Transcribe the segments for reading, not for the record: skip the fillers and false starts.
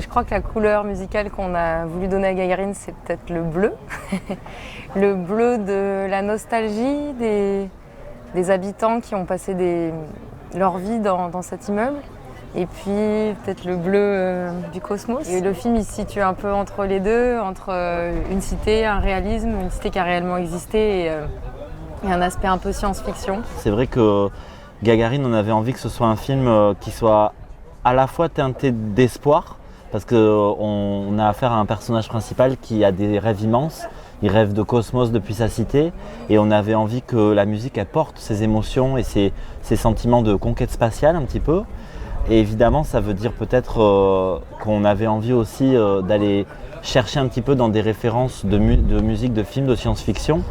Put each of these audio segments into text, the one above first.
Je crois que la couleur musicale qu'on a voulu donner à Gagarine, c'est peut-être le bleu. Le bleu de la nostalgie des habitants qui ont passé leur vie dans cet immeuble. Et puis peut-être le bleu du cosmos. Et le film il se situe un peu entre les deux, entre une cité, un réalisme, une cité qui a réellement existé et un aspect un peu science-fiction. C'est vrai que Gagarine, on avait envie que ce soit un film qui soit à la fois teinté d'espoir, parce qu'on a affaire à un personnage principal qui a des rêves immenses. Il rêve de cosmos depuis sa cité et on avait envie que la musique elle porte ses émotions et ses sentiments de conquête spatiale un petit peu. Et évidemment, ça veut dire peut-être qu'on avait envie aussi d'aller chercher un petit peu dans des références de musique, de films, de science-fiction.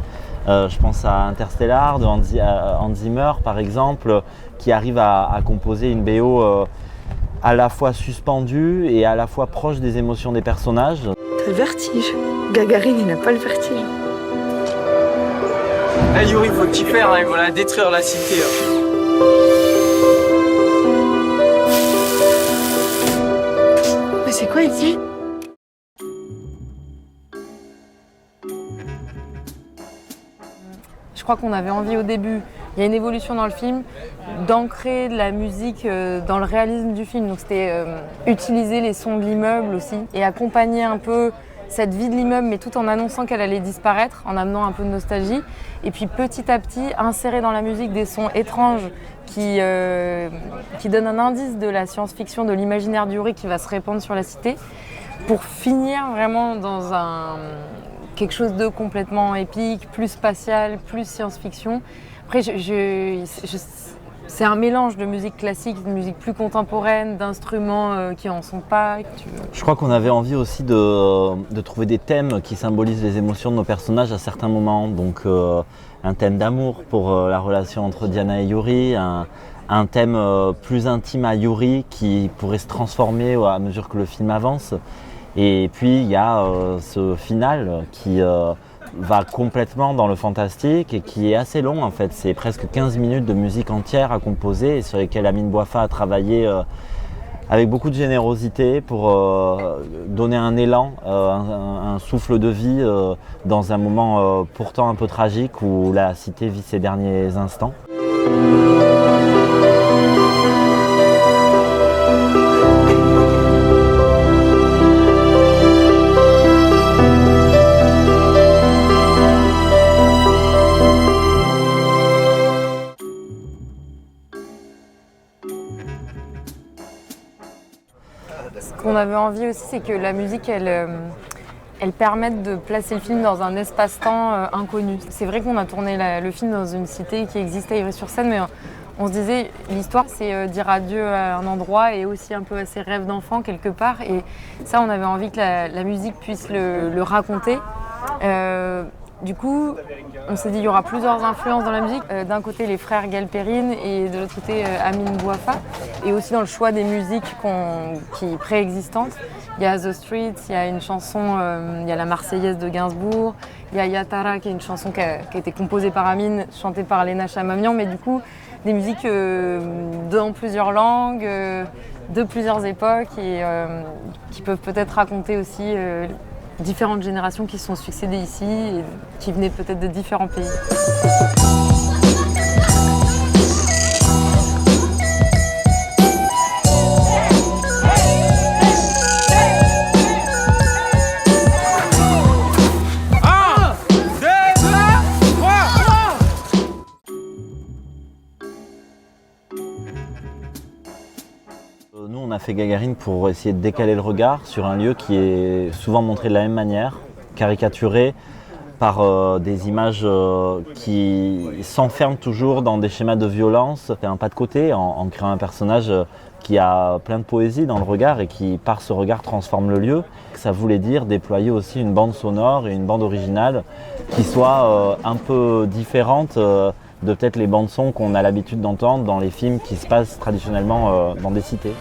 Je pense à Interstellar de Hans Zimmer par exemple, qui arrive à composer une BO à la fois suspendue et à la fois proche des émotions des personnages. T'as le vertige. Gagarine, il n'a pas le vertige. Hey Yuri, faut t'y faire, hein, ils vont la détruire la cité. Mais c'est quoi ici? Je crois qu'on avait envie au début, il y a une évolution dans le film, d'ancrer de la musique dans le réalisme du film. Donc c'était utiliser les sons de l'immeuble aussi et accompagner un peu cette vie de l'immeuble, mais tout en annonçant qu'elle allait disparaître, en amenant un peu de nostalgie. Et puis petit à petit, insérer dans la musique des sons étranges qui donnent un indice de la science-fiction, de l'imaginaire du Yuri qui va se répandre sur la cité, pour finir vraiment dans quelque chose de complètement épique, plus spatial, plus science-fiction. Après, c'est un mélange de musique classique, de musique plus contemporaine, d'instruments qui en sont pas. Je crois qu'on avait envie aussi de trouver des thèmes qui symbolisent les émotions de nos personnages à certains moments. Donc un thème d'amour pour la relation entre Diana et Yuri, un thème plus intime à Yuri qui pourrait se transformer à mesure que le film avance. Et puis il y a ce final qui va complètement dans le fantastique et qui est assez long en fait. C'est presque 15 minutes de musique entière à composer et sur lesquelles Amine Bouafa a travaillé avec beaucoup de générosité pour donner un élan, un souffle de vie dans un moment pourtant un peu tragique où la cité vit ses derniers instants. Ce qu'on avait envie aussi, c'est que la musique, elle permette de placer le film dans un espace-temps inconnu. C'est vrai qu'on a tourné le film dans une cité qui existait à Ivry-sur-Seine, mais on se disait, l'histoire, c'est dire adieu à un endroit et aussi un peu à ses rêves d'enfant quelque part. Et ça, on avait envie que la musique puisse le raconter. Du coup, on s'est dit qu'il y aura plusieurs influences dans la musique. D'un côté, les frères Galperine et de l'autre côté, Amine Bouafa. Et aussi dans le choix des musiques qui préexistantes. Il y a The Streets, il y a une chanson, il y a la Marseillaise de Gainsbourg. Il y a Yatara, qui est une chanson qui a été composée par Amine, chantée par Léna Chamamian. Mais du coup, des musiques dans plusieurs langues, de plusieurs époques et qui peuvent peut-être raconter aussi différentes générations qui se sont succédées ici et qui venaient peut-être de différents pays. Nous, on a fait Gagarine pour essayer de décaler le regard sur un lieu qui est souvent montré de la même manière, caricaturé par des images qui s'enferment toujours dans des schémas de violence. C'est un pas de côté en créant un personnage qui a plein de poésie dans le regard et qui, par ce regard, transforme le lieu. Ça voulait dire déployer aussi une bande sonore et une bande originale qui soit un peu différente de peut-être les bandes son qu'on a l'habitude d'entendre dans les films qui se passent traditionnellement dans des cités.